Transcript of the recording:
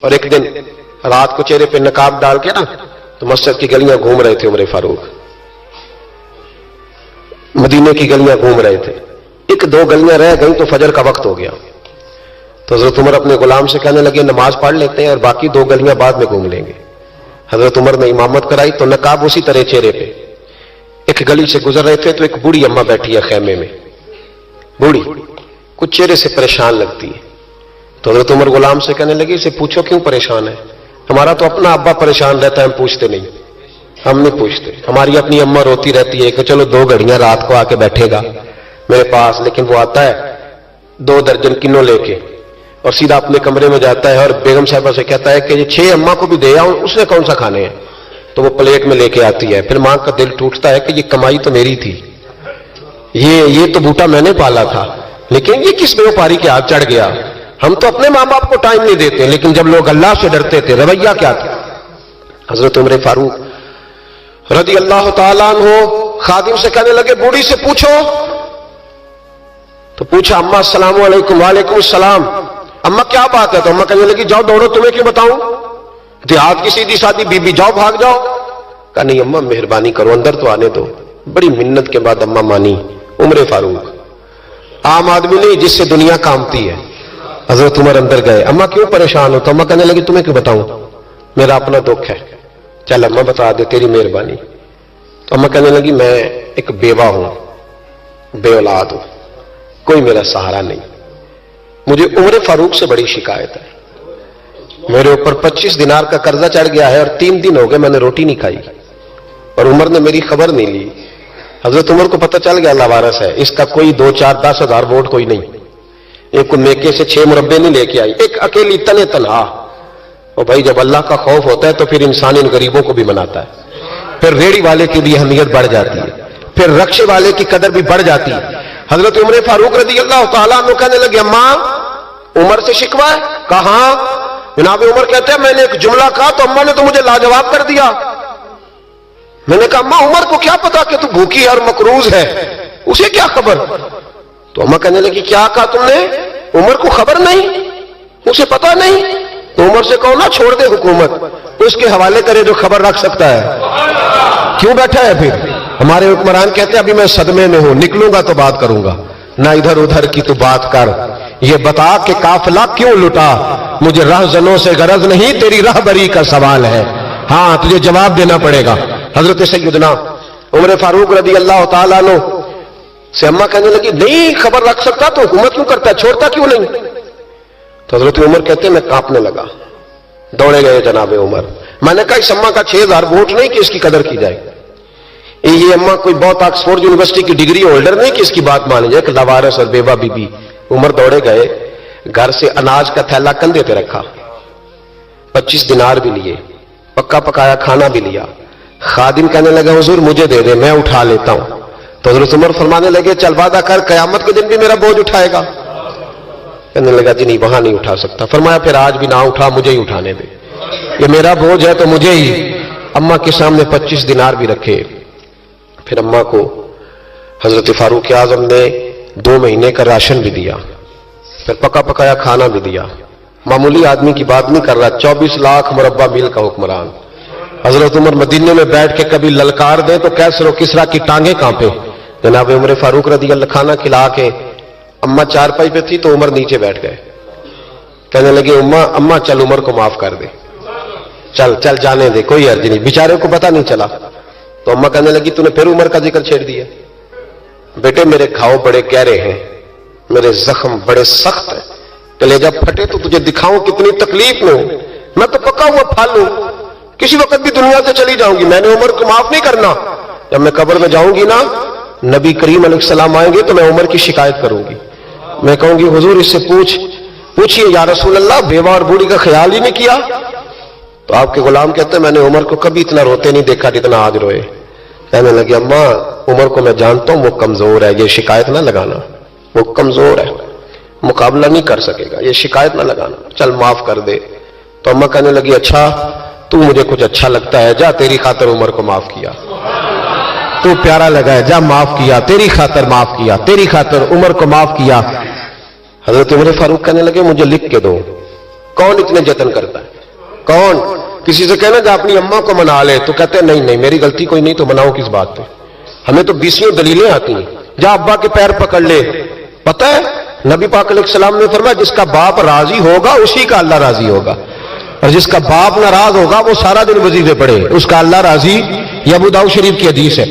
اور ایک دن رات کو چہرے پہ نقاب ڈال کے نا تو مسجد کی گلیاں گھوم رہے تھے عمر فاروق، مدینے کی گلیاں گھوم رہے تھے، ایک دو گلیاں رہ گئیں تو فجر کا وقت ہو گیا، تو حضرت عمر اپنے غلام سے کہنے لگے نماز پڑھ لیتے ہیں اور باقی دو گلیاں بعد میں گھوم لیں گے۔ حضرت عمر نے امامت کرائی تو نقاب اسی طرح چہرے پہ، ایک گلی سے گزر رہے تھے تو ایک بوڑھی اماں بیٹھی ہے خیمے میں، بوڑھی کچھ چہرے سے پریشان لگتی ہے، تو حضرت عمر غلام سے کہنے لگے اسے پوچھو کیوں پریشان ہے؟ ہمارا تو اپنا ابا پریشان رہتا ہے، ہم پوچھتے نہیں، ہم نہیں پوچھتے، ہماری اپنی اماں روتی رہتی ہے کہ چلو 2 گھڑیاں رات کو آ کے بیٹھے گا میرے پاس، لیکن وہ آتا ہے 2 درجن کنوں لے کے اور سیدھا اپنے کمرے میں جاتا ہے اور بیگم صاحبہ سے کہتا ہے کہ یہ 6 اماں کو بھی دے آؤں، اس نے کون سا کھانے ہیں، تو وہ پلیٹ میں لے کے آتی ہے۔ پھر ماں کا دل ٹوٹتا ہے کہ یہ کمائی تو میری تھی، یہ تو بوٹا میں نے پالا تھا، لیکن یہ کس بیوپاری کے ہاتھ چڑھ گیا۔ ہم تو اپنے ماں باپ کو ٹائم نہیں دیتے، لیکن جب لوگ اللہ سے ڈرتے تھے رویہ کیا تھا۔ حضرت عمر فاروق رضی اللہ تعالیٰ عنہ خادم سے کہنے لگے بوڑھی سے پوچھو، تو پوچھا اماں السلام علیکم، وعلیکم السلام، اماں کیا بات ہے؟ تو اماں کہنے لگی جاؤ دوڑو، تمہیں کیوں بتاؤں، دیہات کی سیدھی سادی بی بی، جاؤ بھاگ جاؤ۔ کہا نہیں اماں مہربانی کرو اندر تو آنے دو۔ بڑی منت کے بعد اماں مانی۔ عمر فاروق عام آدمی نہیں جس سے دنیا کامتی ہے۔ حضرت عمر اندر گئے، اماں کیوں پریشان ہو؟ تو اماں کہنے لگی تمہیں کیوں بتاؤں، میرا اپنا دکھ ہے، چل اماں بتا دے تیری مہربانی۔ تو اماں کہنے لگی میں ایک بیوہ ہوں، بے اولاد ہوں، کوئی میرا سہارا نہیں، مجھے عمر فاروق سے بڑی شکایت ہے، میرے اوپر 25 دینار کا قرضہ چڑھ گیا ہے اور 3 دن ہو گئے میں نے روٹی نہیں کھائی، اور عمر نے میری خبر نہیں لی۔ حضرت عمر کو پتہ چل گیا اللہ وارث ہے، اس کا کوئی 2 4 10 ہزار ووٹ کوئی نہیں، ایک میکے سے 6 مربے نہیں لے کے آئی، ایک اکیلی تنے تنہا۔ اور بھائی جب اللہ کا خوف ہوتا ہے تو پھر انسان ان غریبوں کو بھی مناتا ہے، پھر ریڑھی والے کی بھی اہمیت بڑھ جاتی ہے، پھر رکشے والے کی قدر بھی بڑھ جاتی ہے۔ حضرت عمر فاروق رضی اللہ تعالیٰ عنہ کہنے لگے اماں عمر سے شکوہ ہے؟ کہاں؟ جناب عمر کہتے ہیں میں نے ایک جملہ کہا تو اماں نے تو مجھے لاجواب کر دیا۔ میں نے کہا اماں عمر کو کیا پتا کہ تو بھوکی اور مقروض ہے، اسے کیا خبر؟ تو اماں کہنے لگی کیا کہا تم نے؟ عمر کو خبر نہیں، اسے پتا نہیں؟ تو عمر سے کہو نا چھوڑ دے حکومت، اس کے حوالے کرے جو خبر رکھ سکتا ہے، کیوں بیٹھا ہے پھر؟ ہمارے حکمران کہتے ہیں ابھی میں صدمے میں ہوں، نکلوں گا تو بات کروں گا، نہ ادھر ادھر کی تو بات کر، یہ بتا کہ قافلہ کیوں لٹا، مجھے رہزنوں سے غرض نہیں تیری رہبری کا سوال ہے، ہاں تجھے جواب دینا پڑے گا۔ حضرت سیدنا عمر فاروق رضی اللہ تعالیٰ عنہ سے اماں کہنے لگی نہیں خبر رکھ سکتا تو حکومت کیوں کرتا ہے، چھوڑتا کیوں نہیں؟ تو حضرت عمر کہتے ہیں میں کانپنے لگا، دوڑے گئے جناب عمر۔ میں نے کہا اس اماں کا 6000 ووٹ نہیں کہ اس کی قدر کی جائے، یہ اماں کوئی بہت آکسفورڈ یونیورسٹی کی ڈگری ہولڈر نہیں کہ اس کی بات مانی جائے، کہ لاوارث اور بیوہ بی بی۔ عمر دوڑے گئے، گھر سے اناج کا تھیلا کندھے پہ رکھا، 25 دینار بھی لیے، پکا پکایا کھانا بھی لیا۔ خادم کہنے لگا حضور مجھے دے دے میں اٹھا لیتا ہوں۔ تو حضرت عمر فرمانے لگے چل وعدہ کر قیامت کے دن بھی میرا بوجھ اٹھائے گا؟ کہنے لگا جی نہیں وہاں نہیں اٹھا سکتا۔ فرمایا پھر آج بھی نہ اٹھا، مجھے ہی اٹھانے دے، یہ میرا بوجھ ہے تو مجھے ہی۔ اماں کے سامنے 25 دینار بھی رکھے، پھر اماں کو حضرت فاروق اعظم نے 2 مہینے کا راشن بھی دیا، پھر پکا پکایا کھانا بھی دیا۔ معمولی آدمی کی بات نہیں کر رہا، 24 لاکھ مربع میل کا حکمران۔ حضرت عمر مدینے میں بیٹھ کے کبھی للکار دیں تو کیسر و کسرا کی ٹانگیں کانپے۔ جناب عمر فاروق رضی اللہ کھانا کھلا کے اماں چارپائی پہ تھی تو عمر نیچے بیٹھ گئے، کہنے لگے اماں چل عمر کو معاف کر دے، چل چل جانے دے، کوئی عرض نہیں، بیچارے کو پتہ نہیں چلا۔ تو اماں کہنے لگی تو نے پھر عمر کا ذکر چھیڑ دیا۔ بیٹے میرے گھاؤ بڑے گہرے ہیں، میرے زخم بڑے سخت ہیں، کلیجہ پھٹے تو تجھے دکھاؤں کتنی تکلیف میں ہوں، میں تو پکا ہوا پھل ہوں، کسی وقت بھی دنیا سے چلی جاؤں گی، میں نے عمر کو معاف نہیں کرنا۔ جب میں قبر میں جاؤں گی نا، نبی کریم علیہ السلام آئیں گے تو میں عمر کی شکایت کروں گی، میں کہوں گی حضور اس سے پوچھئے یا رسول اللہ بیوہ اور بوڑھی کا خیال ہی نہیں کیا؟ تو آپ کے غلام کہتے ہیں میں نے عمر کو کبھی اتنا روتے نہیں دیکھا جتنا آج روئے۔ کہنے لگے اماں عمر کو میں جانتا ہوں وہ کمزور ہے، یہ شکایت نہ لگانا، وہ کمزور ہے، مقابلہ نہیں کر سکے گا، یہ شکایت نہ لگانا، چل معاف کر دے۔ تو اماں کہنے لگی اچھا تو مجھے کچھ اچھا لگتا ہے، جا تیری خاطر عمر کو معاف کیا، تو پیارا لگا ہے، جا معاف کیا، تیری خاطر معاف کیا، تیری خاطر عمر کو معاف کیا۔ حضرت عمر فاروق کہنے لگے مجھے لکھ کے دو کون اتنے جتن کرتا ہے؟ کون؟ کسی سے کہنا کہ اپنی اماں کو منا لے تو کہتے ہیں نہیں نہیں میری غلطی کوئی نہیں تو مناؤ کس بات پہ؟ ہمیں تو 20 دلیلیں آتی ہیں. جا ابا کے پیر پکڑ لے. پتہ ہے نبی پاک علیہ السلام نے فرمایا جس کا باپ راضی ہوگا اسی کا اللہ راضی ہوگا، اور جس کا باپ ناراض ہوگا وہ سارا دن وظیفے پڑھے اس کا اللہ راضی. یہ ابو داؤد شریف کی حدیث ہے.